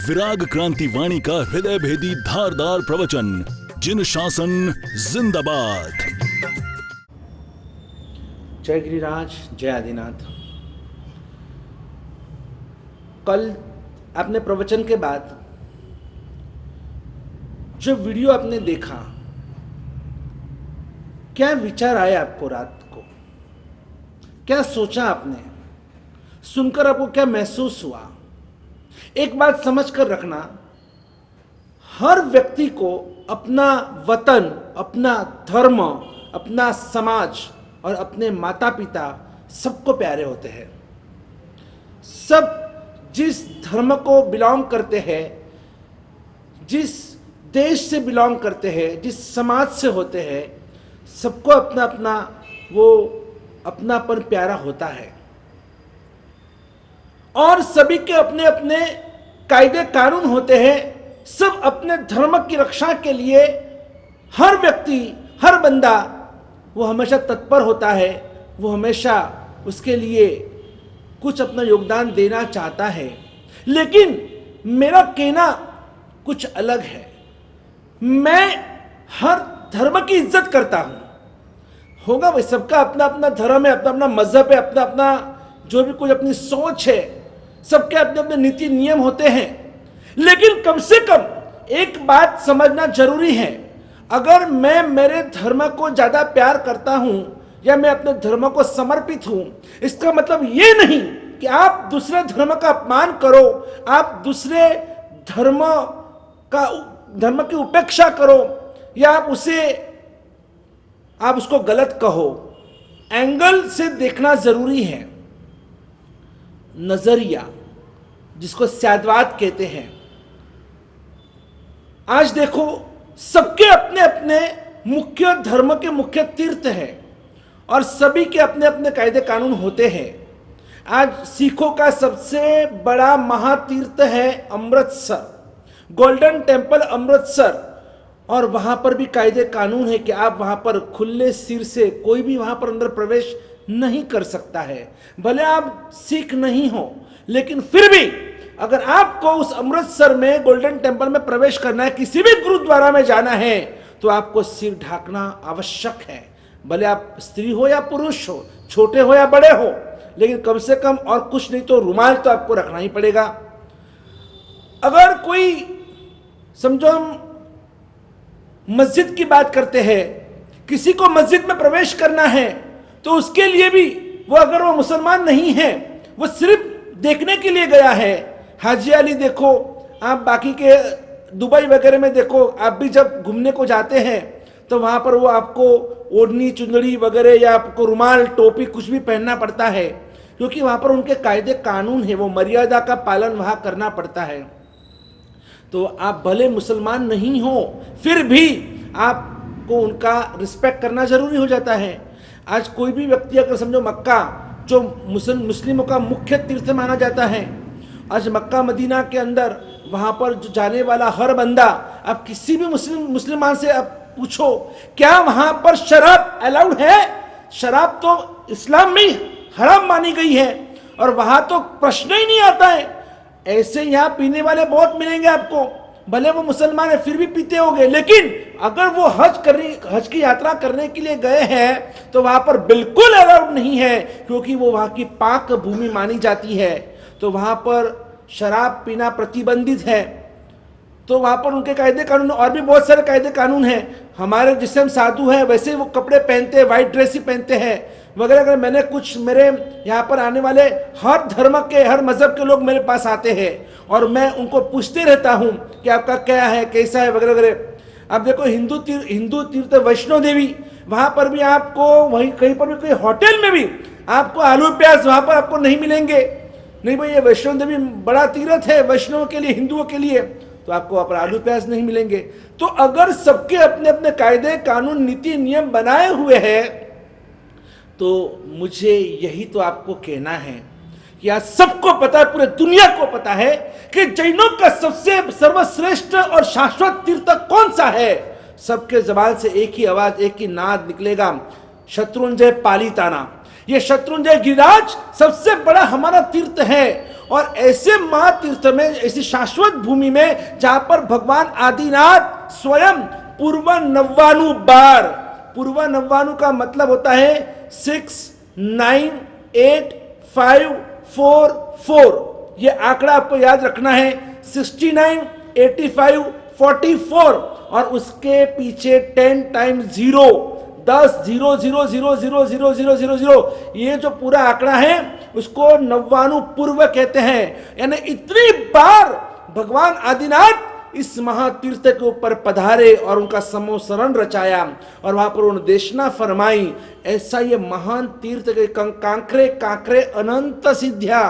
विराग क्रांति वाणी का हृदय भेदी धारदार प्रवचन। जिन शासन जिंदाबाद। जय गिरिराज, जय आदिनाथ। कल आपने प्रवचन के बाद जो वीडियो आपने देखा, क्या विचार आए आपको? रात को क्या सोचा आपने? सुनकर आपको क्या महसूस हुआ? एक बात समझ कर रखना, हर व्यक्ति को अपना वतन, अपना धर्म, अपना समाज और अपने माता पिता सबको प्यारे होते हैं। सब जिस धर्म को बिलोंग करते हैं, जिस देश से बिलोंग करते हैं, जिस समाज से होते हैं, सबको अपना अपना वो अपनापन प्यारा होता है। और सभी के अपने अपने कायदे कानून होते हैं। सब अपने धर्म की रक्षा के लिए हर व्यक्ति, हर बंदा वो हमेशा तत्पर होता है। वो हमेशा उसके लिए कुछ अपना योगदान देना चाहता है। लेकिन मेरा कहना कुछ अलग है। मैं हर धर्म की इज्जत करता हूं। होगा भाई, सबका अपना अपना धर्म है, अपना अपना मजहब है, अपना अपना जो भी कुछ अपनी सोच है, सबके अपने अपने नीति नियम होते हैं। लेकिन कम से कम एक बात समझना जरूरी है। अगर मैं मेरे धर्म को ज्यादा प्यार करता हूं या मैं अपने धर्म को समर्पित हूं, इसका मतलब ये नहीं कि आप दूसरे धर्म का अपमान करो, आप दूसरे धर्म की उपेक्षा करो या आप उसको गलत कहो। एंगल से देखना जरूरी है। नजरिया, जिसको स्यादवाद कहते हैं। आज देखो, सबके अपने अपने मुख्य धर्म के मुख्य तीर्थ हैं और सभी के अपने अपने कायदे कानून होते हैं। आज सिखों का सबसे बड़ा महातीर्थ है अमृतसर, गोल्डन टेम्पल अमृतसर। और वहां पर भी कायदे कानून है कि आप वहां पर खुले सिर से कोई भी वहां पर अंदर प्रवेश नहीं कर सकता है। भले आप सिख नहीं हो, लेकिन फिर भी अगर आपको उस अमृतसर में गोल्डन टेम्पल में प्रवेश करना है, किसी भी गुरुद्वारा में जाना है, तो आपको सिर ढाकना आवश्यक है। भले आप स्त्री हो या पुरुष हो, छोटे हो या बड़े हो, लेकिन कम से कम और कुछ नहीं तो रुमाल तो आपको रखना ही पड़ेगा। अगर कोई, समझो हम मस्जिद की बात करते हैं, किसी को मस्जिद में प्रवेश करना है तो उसके लिए भी अगर वो मुसलमान नहीं है, वो सिर्फ देखने के लिए गया है। हाजी अली देखो, आप बाकी के दुबई वगैरह में देखो, आप भी जब घूमने को जाते हैं तो वहां पर वो आपको ओढ़नी चुंदड़ी वगैरह या आपको रुमाल टोपी कुछ भी पहनना पड़ता है, क्योंकि वहां पर उनके कायदे कानून है, वो मर्यादा का पालन वहां करना पड़ता है। तो आप भले मुसलमान नहीं हो, फिर भी आपको उनका रिस्पेक्ट करना जरूरी हो जाता है। आज कोई भी व्यक्ति, अगर समझो मक्का जो मुस्लिमों का मुख्य तीर्थ माना जाता है, आज मक्का मदीना के अंदर वहां पर जो जाने वाला हर बंदा, आप किसी भी मुसलमान से आप पूछो, क्या वहां पर शराब अलाउड है? शराब तो इस्लाम में हराम मानी गई है और वहां तो प्रश्न ही नहीं आता है। ऐसे यहां पीने वाले बहुत मिलेंगे आपको, भले वो मुसलमान है फिर भी पीते होंगे। लेकिन अगर वो हज की यात्रा करने के लिए गए हैं तो वहां पर बिल्कुल अलाउड नहीं है, क्योंकि वो वहां की पाक भूमि मानी जाती है। तो वहां पर शराब पीना प्रतिबंधित है। तो वहां पर उनके कायदे कानून और भी बहुत सारे कायदे कानून हैं। हमारे जिससे हम साधु हैं वैसे वो कपड़े पहनते हैं, व्हाइट ड्रेस ही पहनते हैं वगैरह। अगर मैंने कुछ, मेरे यहाँ पर आने वाले हर धर्म के, हर मजहब के लोग मेरे पास आते हैं और मैं उनको पूछते रहता हूँ कि आपका क्या है, कैसा है वगैरह वगैरह। अब देखो, हिंदू तीर्थ वैष्णो देवी, वहां पर भी आपको, वहीं कहीं पर भी कोई होटल में भी आपको आलू प्याज वहां पर आपको नहीं मिलेंगे। नहीं भाई, ये वैष्णो देवी बड़ा तीर्थ है वैष्णव के लिए, हिंदुओं के लिए, तो आपको वहां पर आलू प्याज नहीं मिलेंगे। तो अगर सबके अपने अपने कायदे कानून नीति नियम बनाए हुए हैं, तो मुझे यही तो आपको कहना है कि आज सबको पता है, पूरे दुनिया को पता है कि जैनों का सबसे सर्वश्रेष्ठ और शाश्वत तीर्थ कौन सा है। सबके जबान से एक ही आवाज, एक ही नाद निकलेगा, शत्रुंजय पालिताना। ये शत्रुंजय गिरिराज सबसे बड़ा हमारा तीर्थ है और ऐसे महातीर्थ में, ऐसी शाश्वत भूमि में जहां पर भगवान आदिनाथ स्वयं पूर्व 99 बार, पूर्व 99 का मतलब होता है 6, 9, 8, 5, 4, 4। ये आंकड़ा आपको याद रखना है, 69, 85, 44 और उसके पीछे 10 टाइम्स 0, 10, 0, 0, 0, 0, 0, 0, 0, 0। ये जो पूरा आंकड़ा है उसको 99 पूर्व कहते हैं। यानी इतनी बार भगवान आदिनाथ इस महातीर्थ के ऊपर पधारे और उनका समोसरण रचाया और वहां पर उन्होंने देशना फरमाई। ऐसा ये महान तीर्थ के कांकरे कांकरे अनंत सिद्धिया,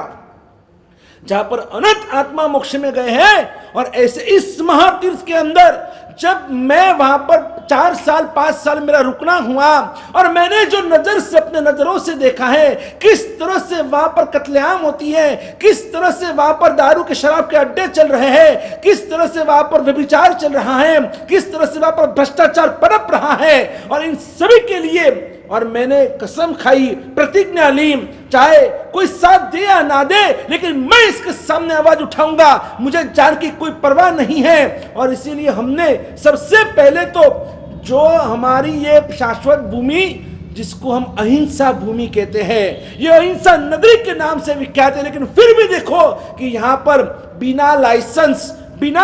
जहां पर अनंत आत्मा मोक्ष में गए हैं। और ऐसे इस महातीर्थ के अंदर जब मैं वहां पर 4 साल 5 साल मेरा रुकना हुआ और मैंने जो नजर से अपने नजरों से देखा है किस तरह से वहां पर कत्लेआम होती है, किस तरह से वहां पर दारू के शराब के अड्डे चल रहे हैं, किस तरह से वहां पर व्यभिचार चल रहा है, किस तरह से वहां पर भ्रष्टाचार पनप रहा है, और इन सभी के लिए और मैंने कसम खाई, प्रतिज्ञा ली, चाहे कोई साथ दे या ना दे, लेकिन मैं इसके सामने आवाज उठाऊंगा, मुझे जान की कोई परवाह नहीं है। और इसीलिए हमने सबसे पहले तो जो हमारी ये शाश्वत भूमि जिसको हम अहिंसा भूमि कहते हैं, ये अहिंसा नगरी के नाम से विख्यात है, लेकिन फिर भी देखो कि यहां पर बिना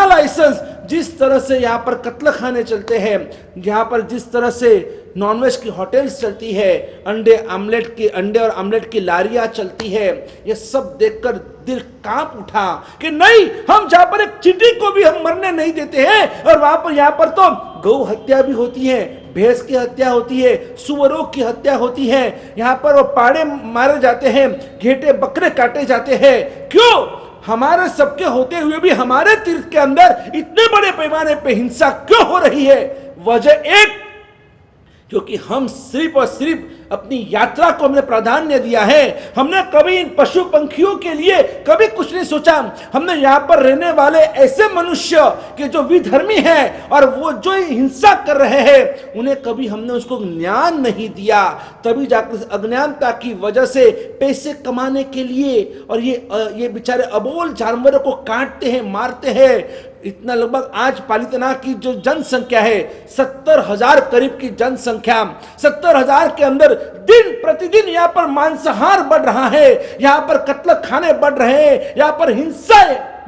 लाइसेंस जिस तरह से यहाँ पर कत्ल खाने चलते हैं, यहाँ पर जिस तरह से नॉनवेज की होटल्स चलती है, अंडे और आमलेट की लारियां चलती है, ये सब देखकर दिल कांप उठा कि नहीं, हम जहां पर एक चींटी को भी हम मरने नहीं देते हैं। और वहां पर यहाँ पर तो गौ हत्या भी होती है, भैंस की हत्या होती है, सुअरों की हत्या होती है, यहाँ पर वो पाड़े मारे जाते हैं, घेटे बकरे काटे जाते हैं। क्यों? हमारे सबके होते हुए भी हमारे तीर्थ के अंदर इतने बड़े पैमाने पे हिंसा क्यों हो रही है? वजह एक, क्योंकि हम सिर्फ और सिर्फ अपनी यात्रा को हमने प्राधान्य दिया है। हमने कभी इन पशु पंखियों के लिए कभी कुछ नहीं सोचा। हमने यहाँ पर रहने वाले ऐसे मनुष्य के जो विधर्मी हैं और वो जो हिंसा कर रहे हैं, उन्हें कभी हमने उसको ज्ञान नहीं दिया। तभी जाकर अज्ञानता की वजह से पैसे कमाने के लिए और ये बेचारे अबोल जानवरों को काटते हैं, मारते हैं। इतना लगभग आज पालितना की जो जनसंख्या है 70,000 करीब की जनसंख्या, 70,000 के अंदर दिन प्रतिदिन यहाँ पर मांसाहार बढ़ रहा है, यहाँ पर कत्ल खाने बढ़ रहे हैं, यहाँ पर हिंसा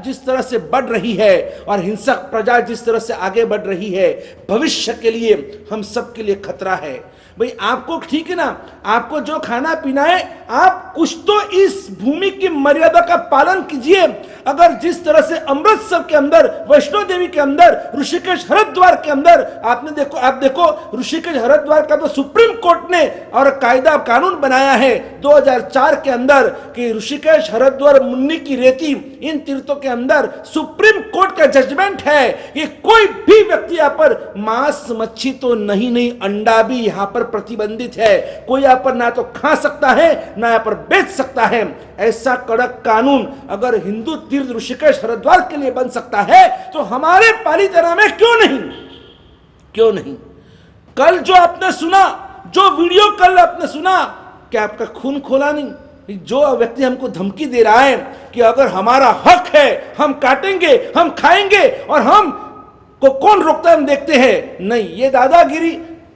जिस तरह से बढ़ रही है और हिंसक प्रजा जिस तरह से आगे बढ़ रही है, भविष्य के लिए हम सब के लिए खतरा है। भाई आपको ठीक है ना, आपको जो खाना पीना है, आप कुछ तो इस भूमि की मर्यादा का पालन कीजिए। अगर जिस तरह से अमृतसर के अंदर, वैष्णो देवी के अंदर, ऋषिकेश हरिद्वार के अंदर आप देखो ऋषिकेश हरिद्वार का तो सुप्रीम कोर्ट ने और कायदा कानून बनाया है 2004 के अंदर कि ऋषिकेश हरिद्वार मुन्नी की रेती, इन तीर्थों के अंदर सुप्रीम कोर्ट का जजमेंट है कि कोई भी व्यक्ति यहाँ पर मांस मच्छी तो नहीं, अंडा भी यहाँ पर प्रतिबंधित है। कोई यहाँ पर ना तो खा सकता है ना यहाँ पर बेच सकता है। ऐसा कड़क कानून अगर हिंदू तीर्थ ऋषिकेश हरिद्वार के लिए बन सकता है तो हमारे पालीताना में क्यों नहीं? कल जो आपने सुना, जो वीडियो कल आपने सुना, क्या आपका खून खोला नहीं? जो व्यक्ति हमको धमकी दे रहा है कि अगर हमारा हक है हम काटेंगे, हम खाएंगे और हम को कौन रोकता है, हम देखते हैं। नहीं, ये दादागिरी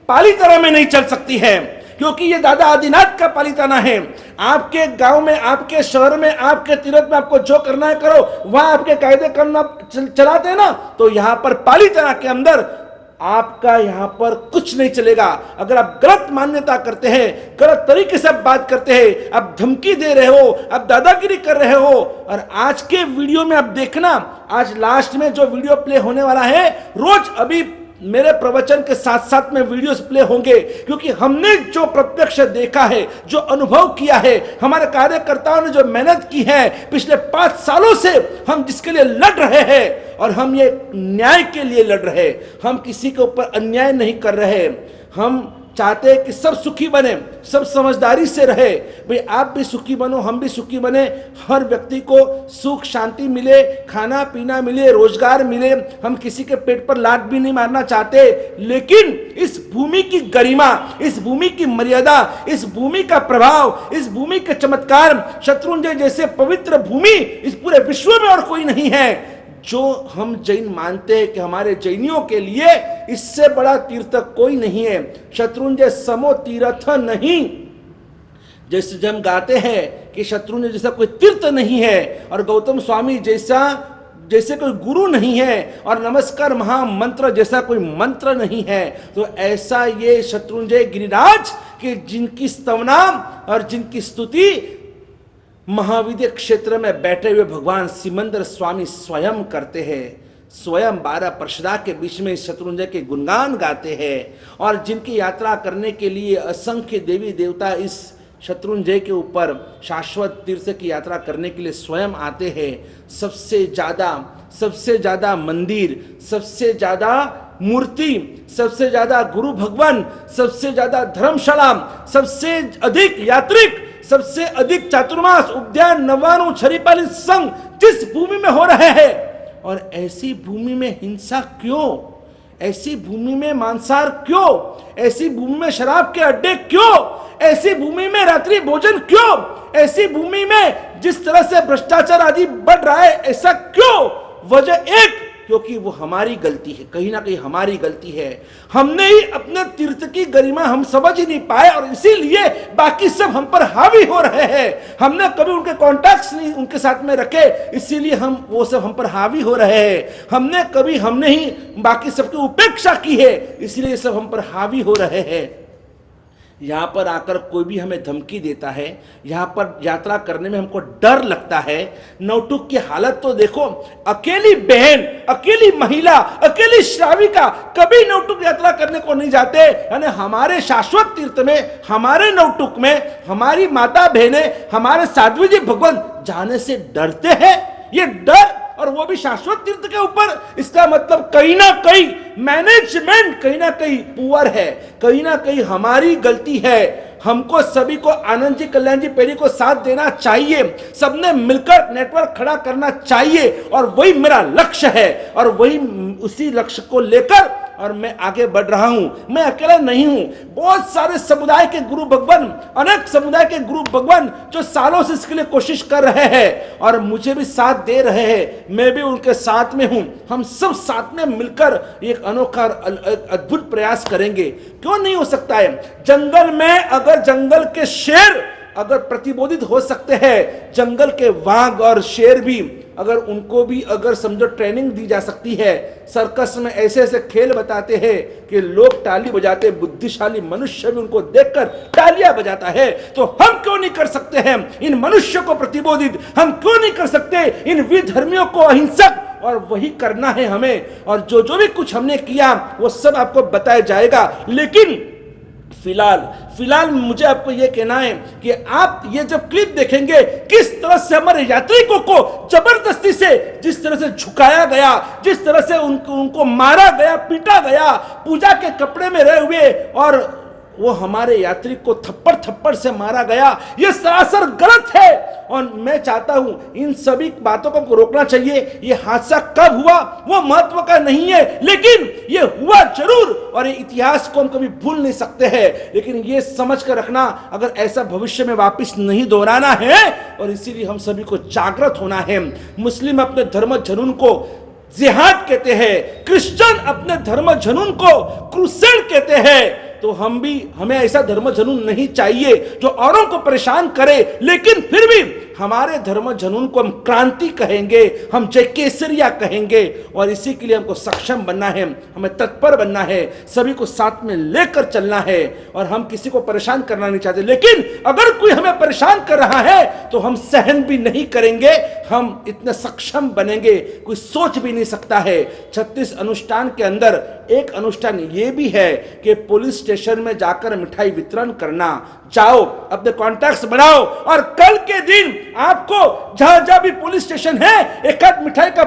पालीताना में नहीं चल सकती है, क्योंकि ये दादा आदिनाथ का पालीताना है। आपके गांव में, आपके शहर में, आपके तीर्थ में आपको जो करना है करो, वहां आपके कायदे करना चलाते हैं ना, तो यहां पर पालीताना के अंदर आपका यहां पर कुछ नहीं चलेगा। अगर आप गलत मान्यता करते हैं, गलत तरीके से आप बात करते हैं, आप धमकी दे रहे हो, आप दादागिरी कर रहे हो। और आज के वीडियो में आप देखना, आज लास्ट में जो वीडियो प्ले होने वाला है, रोज अभी मेरे प्रवचन के साथ साथ में वीडियोस प्ले होंगे, क्योंकि हमने जो प्रत्यक्ष देखा है, जो अनुभव किया है, हमारे कार्यकर्ताओं ने जो मेहनत की है पिछले 5 सालों से, हम जिसके लिए लड़ रहे हैं और हम ये न्याय के लिए लड़ रहे हैं। हम किसी के ऊपर अन्याय नहीं कर रहे, हम चाहते हैं कि सब सुखी बने, सब समझदारी से रहे। भाई आप भी सुखी बनो, हम भी सुखी बने, हर व्यक्ति को सुख शांति मिले, खाना पीना मिले, रोजगार मिले। हम किसी के पेट पर लात भी नहीं मारना चाहते, लेकिन इस भूमि की गरिमा, इस भूमि की मर्यादा, इस भूमि का प्रभाव, इस भूमि के चमत्कार, शत्रुंजय जैसे पवित्र भूमि इस पूरे विश्व में और कोई नहीं है। जो हम जैन मानते हैं कि हमारे जैनियों के लिए इससे बड़ा तीर्थ कोई नहीं है। शत्रुंजय समो तीर्थ नहीं, जैसे जब हम गाते हैं कि शत्रुंजय जैसा कोई तीर्थ नहीं है और गौतम स्वामी जैसे कोई गुरु नहीं है और नमस्कार महामंत्र जैसा कोई मंत्र नहीं है, तो ऐसा ये शत्रुंजय गिरिराज कि जिनकी स्तवना और जिनकी स्तुति महाविद्य क्षेत्र में बैठे हुए भगवान सिमंदर स्वामी स्वयं करते हैं। स्वयं 12 पार्षदा के बीच में शत्रुंजय के गुणगान गाते हैं और जिनकी यात्रा करने के लिए असंख्य देवी देवता इस शत्रुंजय के ऊपर शाश्वत तीर्थ की यात्रा करने के लिए स्वयं आते हैं। सबसे ज्यादा मंदिर, सबसे ज्यादा मूर्ति, सबसे ज्यादा गुरु भगवान, सबसे ज्यादा धर्मशाला, सबसे अधिक यात्रिक, सबसे अधिक चातुर्मास, उद्यान, नवानु, छरीपाली संघ जिस भूमि में हो रहे हैं, और ऐसी भूमि में हिंसा क्यों, ऐसी भूमि में मांसाहार क्यों, ऐसी भूमि में शराब के अड्डे क्यों, ऐसी भूमि में रात्रि भोजन क्यों, ऐसी भूमि में जिस तरह से भ्रष्टाचार आदि बढ़ रहा है ऐसा क्यों? वजह एक, क्योंकि वो हमारी गलती है, कहीं ना कहीं हमारी गलती है। हमने ही अपने तीर्थ की गरिमा हम समझ ही नहीं पाए और इसीलिए बाकी सब हम पर हावी हो रहे हैं। हमने कभी उनके कॉन्टैक्ट्स नहीं उनके साथ में रखे, इसीलिए वो सब हम पर हावी हो रहे हैं। हमने ही बाकी सबकी उपेक्षा की है, इसीलिए सब हम पर हावी हो रहे हैं। यहाँ पर आकर कोई भी हमें धमकी देता है, यहाँ पर यात्रा करने में हमको डर लगता है। नौटुक की हालत तो देखो, अकेली बहन, अकेली महिला, अकेली श्राविका कभी नौटुक यात्रा करने को नहीं जाते। यानी हमारे शाश्वत तीर्थ में, हमारे नौटुक में हमारी माता बहनें, हमारे साध्वी जी भगवान जाने से डरते हैं। ये डर, और वो भी शाश्वत तीर्थ के ऊपर, इसका मतलब कहीं ना कहीं मैनेजमेंट कहीं ना कहीं पुअर है, कहीं ना कहीं हमारी गलती है। हमको सभी को, आनंद जी, कल्याण जी, पेरी को साथ देना चाहिए, सबने मिलकर नेटवर्क खड़ा करना चाहिए और वही मेरा लक्ष्य है और वही उसी लक्ष्य को लेकर और मैं आगे बढ़ रहा हूं। मैं अकेला नहीं हूं, बहुत सारे समुदाय के गुरु भगवान, अनेक समुदाय के गुरु भगवान जो सालों से इसके लिए कोशिश कर रहे हैं और मुझे भी साथ दे रहे हैं। मैं भी उनके साथ में हूं। हम सब साथ में मिलकर एक अनोखा अद्भुत प्रयास करेंगे। क्यों नहीं हो सकता है? जंगल में अगर जंगल के शेर अगर प्रतिबोधित हो सकते हैं, जंगल के वाघ और शेर भी अगर उनको भी अगर समझो ट्रेनिंग दी जा सकती है, सर्कस में ऐसे ऐसे खेल बताते हैं कि लोग ताली बजाते, बुद्धिशाली मनुष्य भी उनको देखकर तालियां बजाता है, तो हम क्यों नहीं कर सकते हैं इन मनुष्यों को प्रतिबोधित? हम क्यों नहीं कर सकते इन विधर्मियों को अहिंसक? और वही करना है हमें, और जो भी कुछ हमने किया वो सब आपको बताया जाएगा। लेकिन फिलहाल मुझे आपको यह कहना है कि आप ये जब क्लिप देखेंगे, किस तरह से हमारे यात्रिकों को जबरदस्ती से, जिस तरह से झुकाया गया, जिस तरह से उनको मारा गया, पीटा गया, पूजा के कपड़े में रहे हुए, और वो हमारे यात्री को थप्पड़ से मारा गया, ये सरासर गलत है। और मैं चाहता हूं इन सभी बातों को रोकना चाहिए। ये हादसा कब हुआ वो महत्व का नहीं है, लेकिन ये हुआ जरूर, और ये इतिहास को हम कभी भूल नहीं सकते हैं। लेकिन ये समझ कर रखना, अगर ऐसा भविष्य में वापस नहीं दोहराना है, और इसीलिए हम सभी को जागृत होना है। मुस्लिम अपने धर्म जुनून को जिहाद कहते हैं, क्रिश्चियन अपने धर्म जुनून को क्रूसेड कहते हैं। तो हमें ऐसा धर्म जुनून नहीं चाहिए जो औरों को परेशान करे, लेकिन फिर भी हमारे धर्म जुनून को हम क्रांति कहेंगे, हम जय केसरिया कहेंगे। और इसी के लिए हमको सक्षम बनना है, हमें तत्पर बनना है, सभी को साथ में लेकर चलना है, और हम किसी को परेशान करना नहीं चाहते। लेकिन अगर कोई हमें परेशान कर रहा है तो हम सहन भी नहीं करेंगे, हम इतने सक्षम बनेंगे कोई सोच भी नहीं सकता है। 36 अनुष्ठान के अंदर एक अनुष्ठान ये भी है कि पुलिस स्टेशन में जाकर मिठाई वितरण करना। जाओ, अपने कॉन्टैक्ट्स बनाओ, और कल के दिन आपको जहां जहां भी पुलिस स्टेशन है एक आध मिठाई का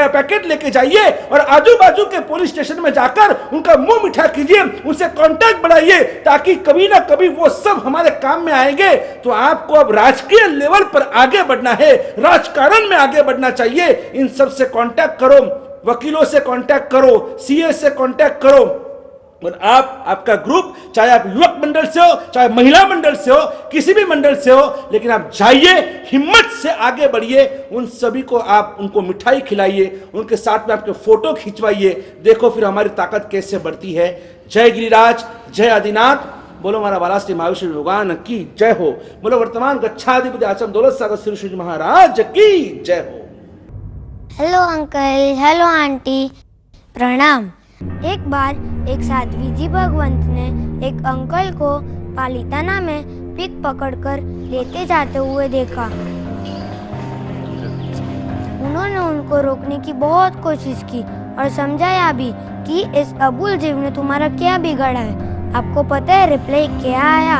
पैकेट लेके जाइए और आजू बाजू के पुलिस स्टेशन में जाकर उनका मुंह मीठा कीजिए, उनसे कांटेक्ट बढ़ाइए, ताकि कभी ना कभी वो सब हमारे काम में आएंगे। तो आपको अब राजकीय लेवल पर आगे बढ़ना है, राजकारण में आगे बढ़ना चाहिए। इन सब से कांटेक्ट करो, वकीलों से कांटेक्ट करो, सीए से कांटेक्ट करो, और आपका ग्रुप, चाहे आप युवक मंडल से हो, चाहे महिला मंडल से हो, किसी भी मंडल से हो, लेकिन आप जाइए, हिम्मत से आगे बढ़िए। उन सभी को आप उनको मिठाई खिलाइए, उनके साथ में आपके फोटो खिंचवाइए। देखो फिर हमारी ताकत कैसे बढ़ती है। जय गिरिराज, जय आदिनाथ, बोलो हमारा बाला श्री महाविष्णु भगवान की जय हो। बोलो वर्तमान गच्छाधिपति आश्रम दौलत सागर श्री शिव महाराज की जय हो। हेलो अंकल, हेलो आंटी, प्रणाम। एक बार एक साध्वी जी भगवंत ने एक अंकल को पालिताना में पिक पकड़कर लेते जाते हुए देखा। उन्होंने उनको रोकने की बहुत कोशिश की और समझाया भी कि इस अबुल जीव ने तुम्हारा क्या बिगाड़ा है। आपको पता है रिप्लाई क्या आया?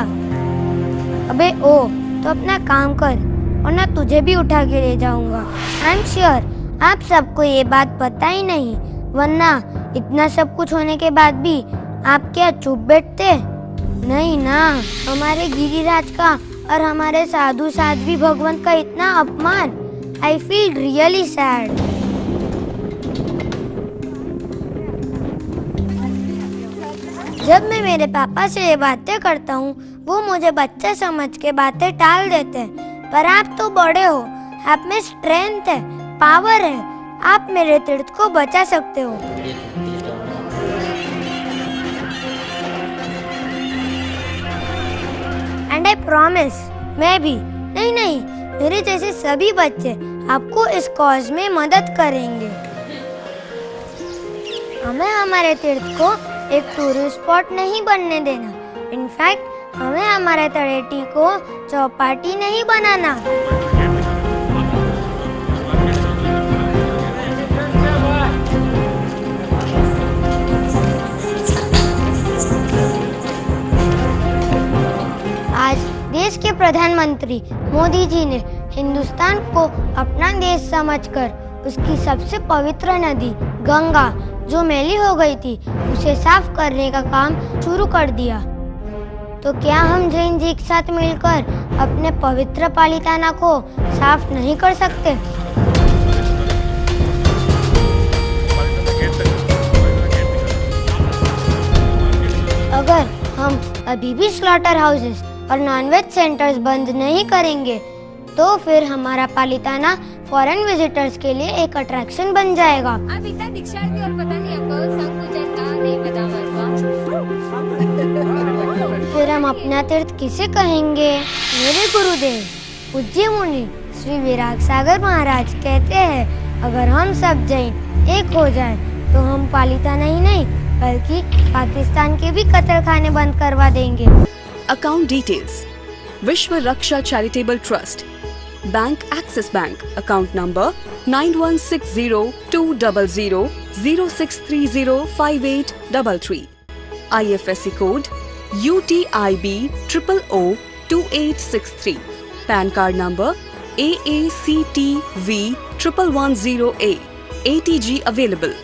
अबे ओ, तो अपना काम कर वरना तुझे भी उठा के ले जाऊंगा। आई एम श्योर आप सबको ये बात पता ही नहीं, वरना इतना सब कुछ होने के बाद भी आप क्या चुप बैठते? नहीं ना। हमारे गिरिराज का और हमारे साधु साध्वी भगवंत का इतना अपमान, आई फील रियली सैड। जब मैं मेरे पापा से ये बातें करता हूँ वो मुझे बच्चा समझ के बातें टाल देते हैं, पर आप तो बड़े हो, आप में स्ट्रेंथ है, पावर है, आप मेरे तीर्थ को बचा सकते हो। एंड आई प्रॉमिस, मैं भी नहीं, मेरे जैसे सभी बच्चे आपको इस कॉज में मदद करेंगे। हमें हमारे तीर्थ को एक टूरिस्ट स्पॉट नहीं बनने देना। इनफैक्ट हमें हमारे तळेटी को चौपाटी नहीं बनाना। आज देश के प्रधानमंत्री मोदी जी ने हिंदुस्तान को अपना देश समझकर उसकी सबसे पवित्र नदी गंगा जो मैली हो गई थी उसे साफ करने का काम शुरू कर दिया। तो क्या हम जैन जी के साथ मिलकर अपने पवित्र पालिताना को साफ नहीं कर सकते? अगर हम अभी भी स्लॉटर हाउसेस और नॉनवेज सेंटर्स बंद नहीं करेंगे तो फिर हमारा पालिताना फॉरेन विजिटर्स के लिए एक अट्रैक्शन बन जाएगा। आप इतना दीक्षार्थी और पता नहीं आपको सब कुछ ऐसा नहीं पता मेरे। फिर हम अपना तीर्थ किसे कहेंगे? मेरे गुरुदेव पूज्य मुनि श्री विराग सागर महाराज कहते हैं, अगर हम सब जैन एक हो जाएं तो हम पालिताना ही नहीं बल्कि पाकिस्तान के भी कत्ल खाने बंद करवा देंगे। Account details: Vishwa Raksha charitable trust, bank Axis bank, account number 91600006305833, IFSC code UTIB 0002863, PAN card number AACTV 1110A, ATG available.